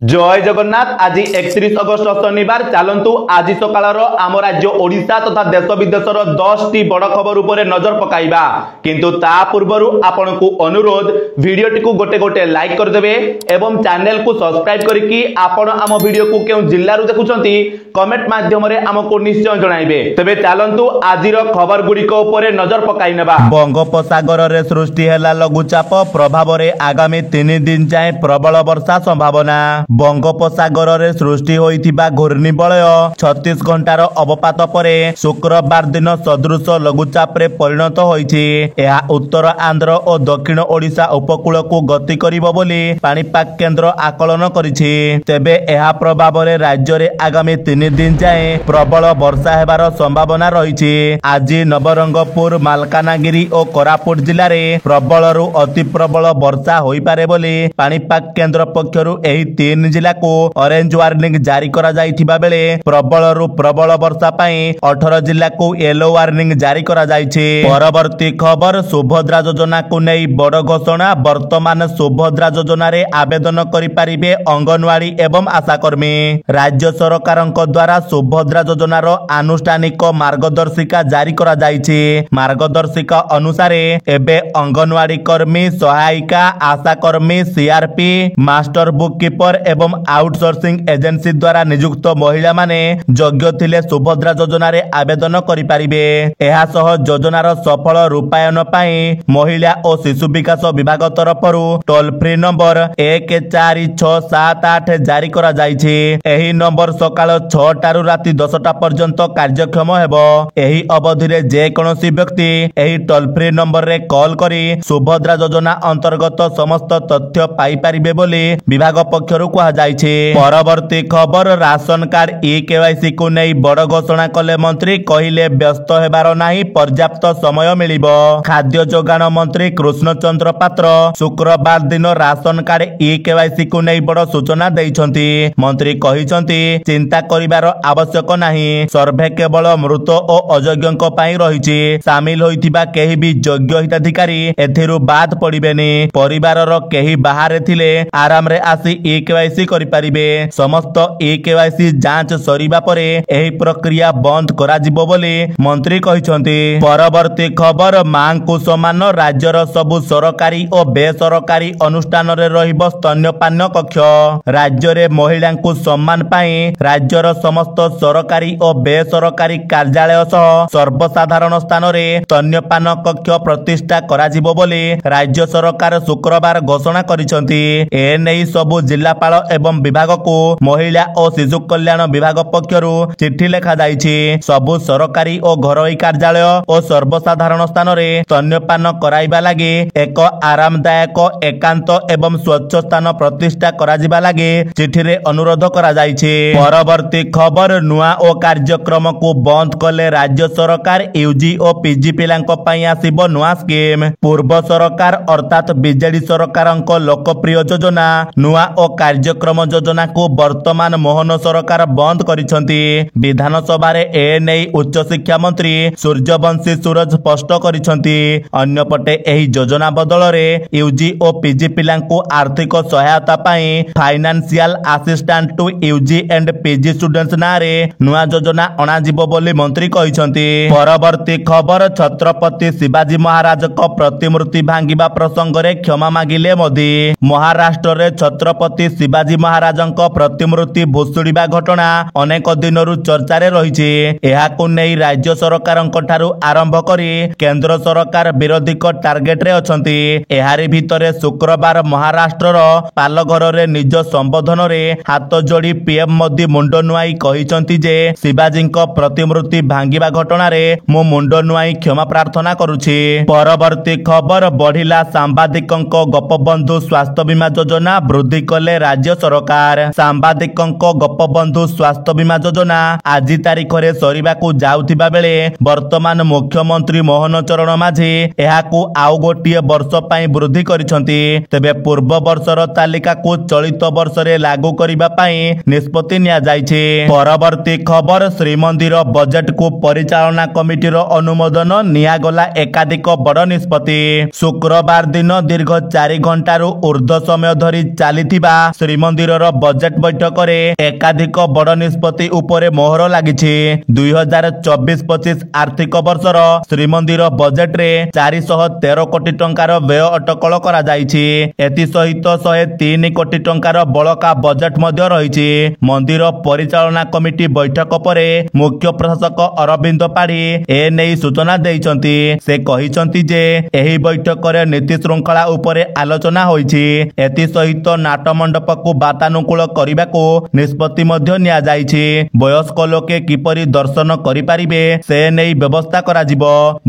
जय जगन्नाथ। आज 31 अगस्त शनिवार। चलतु आज सकाळ आम राज्य ओडिशा तथा देश विदेशर 10टी बड़ खबर उपर नजर पकाइबा। किंतु ता पूर्वरु आपनकु अनुरोध वीडियोटी को गोटे गोटे लाइक करदेबे एवं चैनल को सब्सक्राइब करिकि आपण आम वीडियो को केउ जिल्ला रु देखुचंती कमेंट माध्यम रे हमको निश्चय जणाइबे। तबे चलतु आजिर खबर गुडी को उपर नजर पकाइ नेबा। बंगोपसागर रे सृष्टि हैला लघुचाप प्रभाव रे आगामी 3 दिन जाए प्रबल वर्षा संभावना। बंगोपसागर रे सृष्टि होइथिबा घूर्णिबलय 36 घंटार अवपात परे शुक्रवार दिन सदृश लघुचाप रे परिणत होइछि। एहा उत्तर आंध्र और दक्षिण ओडिशा उपकूल को गति करिबो बोली पाणीपाग केन्द्र आकलन करिछि। तेबे एहा प्रभाव रे राज्य रे आगामी 3 दिन जाए प्रबल वर्षा हेबार संभावना रहिछि। आज नवरंगपुर मालकानगिरी और कोरापुट जिल्ला रे प्रबल रु अति प्रबल वर्षा होई पारे बोली पाणीपाग केन्द्र पक्षरु एही 3 जिला को ऑरेंज वार्निंग जारी करा जाइथिबा बेले प्रबल रु प्रबल वर्षा पाई 18 जिला को येलो वार्निंग जारी करा जाइछि। परवर्ती खबर सुभद्रा योजना को नै बड़ घोषणा। वर्तमान सुभद्रा योजना रे आवेदन करि पारिबे अंगनवाड़ी एवं आशाकर्मी। राज्य सरकारक द्वारा सुभद्रा योजना रो आनुष्ठानिक मार्गदर्शिका जारी करा जाइछि। मार्गदर्शिका अनुसार एबे अंगनवाड़ी कर्मी, सहायिका, आशाकर्मी, सीआरपी, मास्टर बुक कीपर एवं आउटसोर्सिंग एजेंसी द्वारा नियुक्त महिला माने योग्य थिले सुभद्रा योजना रे आवेदन करि पारिबे। एहा सह योजनार सफल रूपायन पाई महिला और शिशु विकास विभाग तरफरु टोल फ्री नंबर 14678 जारी करा जाइछि। एही नंबर सकाळ 6 टारु राति 10 टा पर्यंत कार्यक्षम हेबो। एही अवधि रे जे कोनोसी व्यक्ति एही टोल फ्री नंबर रे कॉल करी सुभद्रा योजना अंतर्गत समस्त तथ्य पाई पारिबे बोली विभाग पक्षरु कहा जाइछि। परवर्ती खबर राशन कार्ड ई-केवाईसी को नै बड़ घोषणा कले मंत्री। कहिले व्यस्त हेबार नाही, पर्याप्त समय मिलिबो। खाद्य जोगाण मंत्री कृष्णचंद्र पात्र शुक्रवार दिन राशन कार्ड ई-केवाईसी को नै बड़ सूचना दैछंती। मंत्री कहिसंती चिंता करिबार आवश्यक नाही। सर्वे केवल मृत और अयोग्यक पई रहिछि। शामिल होइथिबा केही भी योग्य हिताधिकारी एथिरु बाद पड़िबेनी। परिवारर केही बाहर थिले आराम रे आसी ई-केवाईसी करि पारिबे। समस्त ई-केवाईसी जांच सरिबा परे एही प्रक्रिया बंद करा जिवो बोली मंत्री कहिसंती। परवर्ती खबर मां को समान राज्यर सबु सरकारी और बेसरकारी अनुष्ठान रे रहिबो स्तन्यपान कक्ष। राज्य रे महिला को सम्मान पाई राज्यर समस्त सरकारी और बेसरकारी कार्यालय सह सर्वसाधारण स्थान रे स्तन्यपान कक्ष प्रतिष्ठा करा जिवो बोली राज्य सरकार शुक्रवार घोषणा करिसंती। एनै सबु जिलापाल एवं विभाग को महिला और शिशु कल्याण विभाग पक्षरु चिट्ठी लेखा जाइछि। सबु सरकारी और घरोई कार्यालय और सर्वसाधारण स्थान रे स्तन्यपान कराइबा लागि एक आरामदायक एकांत एवं स्वच्छ स्थान प्रतिष्ठा करा जिबा लागि चिट्ठी रे अनुरोध करा जाइछि। परवर्ती खबर नुआ ओ कार्यक्रम को बंद कले राज्य सरकार। यूजी और पीजी पिलांक पई आसीबो नुआ स्कीम। पूर्व सरकार अर्थात बीजेडी सरकारक लोकप्रिय योजना नुआ और कार्यक्रम योजना को वर्तमान मोहन सरकार बंद करिसंती। विधानसभा रे एनै उच्च शिक्षा मंत्री सूर्यवंशी सूरज स्पष्ट करिसंती। अन्यपटे एही योजना बदल रे यूजी और पीजी पिलांको आर्थिक सहायता पाई financial assistant to UG and PG students ना रे नुआ योजना अणा जिवो बोली मंत्री कहिसंती। परवर्ती खबर छत्रपति शिवाजी महाराज को प्रतिमूर्ति भांगिबा प्रसंग रे क्षमा मागिले मोदी। महाराष्ट्र रे छत्रपति शिवाजी महाराजंक प्रतिमूर्ति भुसुड़िबा घटना अनेक दिनरु चर्चा रे रहिछि। एहाकु नै राज्य सरकारंक ठारु आरंभ करी केंद्र सरकार विरोधी को टार्गेट रे अछंती। एहारी भितरे शुक्रवार महाराष्ट्रर पालघर रे निज संबोधन रे हाथ जोड़ी पीएम मोदी मुंड नुआई कहिसंती जे शिवाजींक प्रतिमूर्ति भांगिबा घटना रे मु मुंड नुआई क्षमा प्रार्थना करूछि। परवर्ती खबर बढ़िला सांबादिकंक गोपबंधु स्वास्थ्य बीमा योजना वृद्धि कले राज्य सरकार। सांबादिकंक गोपबंधु स्वास्थ्य बीमा योजना आज तारीख रे सरिबाकू जाउथिबा बेले वर्तमान मुख्यमंत्री मोहन चरण माझी एहाकू आउ गोटिए वर्ष पई वृद्धि करिसंती। तेबे पूर्व वर्षर तालिका को चलित वर्ष रे लागू करिबा पई निष्पत्ति निया जाइछि। परवर्ती खबर श्रीमंदिर बजेट को परिचालना कमिटी रो अनुमोदन निया गला एकाधिक बड़ निष्पत्ति। शुक्रवार दिन दीर्घ 4 घंटारू ऊर्ध्व समय धरी चली श्री ଶ୍ରୀମନ୍ଦିରର ବଜେଟ୍ ବୈଠକରେ ଏକାଧିକ ବଡ଼ ନିଷ୍ପତ୍ତି ଉପରେ ମୋହର ଲାଗିଛି। 2024-25 ଆର୍ଥିକ ବର୍ଷର ଶ୍ରୀମନ୍ଦିର ବଜେଟରେ 413 କୋଟି ଟଙ୍କାର ବ୍ୟୟ ଅଟକଳ କରାଯାଇଛି। ଏଥିସହିତ 103 କୋଟି ଟଙ୍କାର ବଳକା ବଜେଟ୍ ମଧ୍ୟ ରହିଛି। ମନ୍ଦିର ପରିଚାଳନା କମିଟି ବୈଠକ ପରେ ମୁଖ୍ୟ ପ୍ରଶାସକ ଅରବିନ୍ଦ ପାଢ଼ୀ ଏନେଇ ସୂଚନା ଦେଇଛନ୍ତି। ସେ କହିଛନ୍ତି ଯେ ଏହି ବୈଠକରେ ନୀତି ଶୃଙ୍ଖଳା ଉପରେ ଆଲୋଚନା ହୋଇଛି। ଏଥିସହିତ ନାଟମଣ୍ଡପକୁ ବାତାନୁକୂଳ କରିବାକୁ ନିଷ୍ପତ୍ତି ମଧ୍ୟ ନିଆଯାଇଛି। ବୟସ୍କ ଲୋକେ କିପରି ଦର୍ଶନ କରିପାରିବେ ସେ ନେଇ ବ୍ୟବସ୍ଥା କରାଯିବ।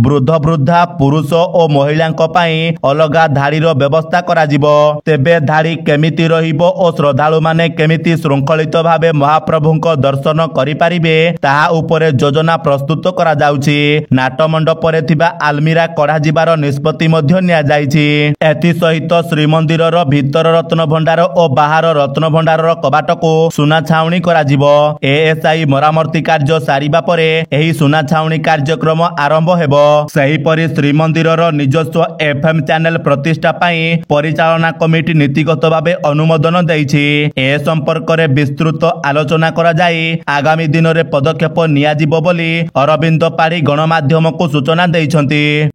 ବୃଦ୍ଧ ବୃଦ୍ଧା ପୁରୁଷ ଓ ମହିଳାଙ୍କ ପାଇଁ ଅଲଗା ଧାଡ଼ିର ବ୍ୟବସ୍ଥା କରାଯିବ। ତେବେ ଧାଡ଼ି କେମିତି ରହିବ ଓ ଶ୍ରଦ୍ଧାଳୁମାନେ କେମିତି ଶୃଙ୍ଖଳିତ ଭାବେ ମହାପ୍ରଭୁଙ୍କ ଦର୍ଶନ କରିପାରିବେ ତାହା ଉପରେ ଯୋଜନା ପ୍ରସ୍ତୁତ କରାଯାଉଛି। ନାଟମଣ୍ଡପରେ ଥିବା ଆଲମିରା କଢ଼ାଯିବାର ନିଷ୍ପତ୍ତି ମଧ୍ୟ ନିଆଯାଇଛି। ଏଥିସହିତ ଶ୍ରୀମନ୍ଦିରର ଭିତର ରତ୍ନଭଣ୍ଡାର ଓ ବାହାର ରତ୍ନଭଣ୍ଡାରର କବାଟକୁ ସୁନା ଛାଉଣି କରାଯିବ। ଏଏସ୍ଆଇ ମରାମତି କାର୍ଯ୍ୟ ସାରିବା ପରେ ଏହି ସୁନା ଛାଉଣି କାର୍ଯ୍ୟକ୍ରମ ଆରମ୍ଭ ହେବ। ସେହିପରି ଶ୍ରୀମନ୍ଦିରର ନିଜସ୍ୱ FM ଚ୍ୟାନେଲ ପ୍ରତିଷ୍ଠା ପାଇଁ ପରିଚାଳନା କମିଟି ନୀତିଗତ ଭାବେ ଅନୁମୋଦନ ଦେଇଛି। ଏ ସମ୍ପର୍କରେ ବିସ୍ତୃତ ଆଲୋଚନା କରାଯାଇ ଆଗାମୀ ଦିନରେ ପଦକ୍ଷେପ ନିଆଯିବ ବୋଲି ଅରବିନ୍ଦ ପାଢ଼ୀ ଗଣମାଧ୍ୟମକୁ ସୂଚନା ଦେଇଛନ୍ତି।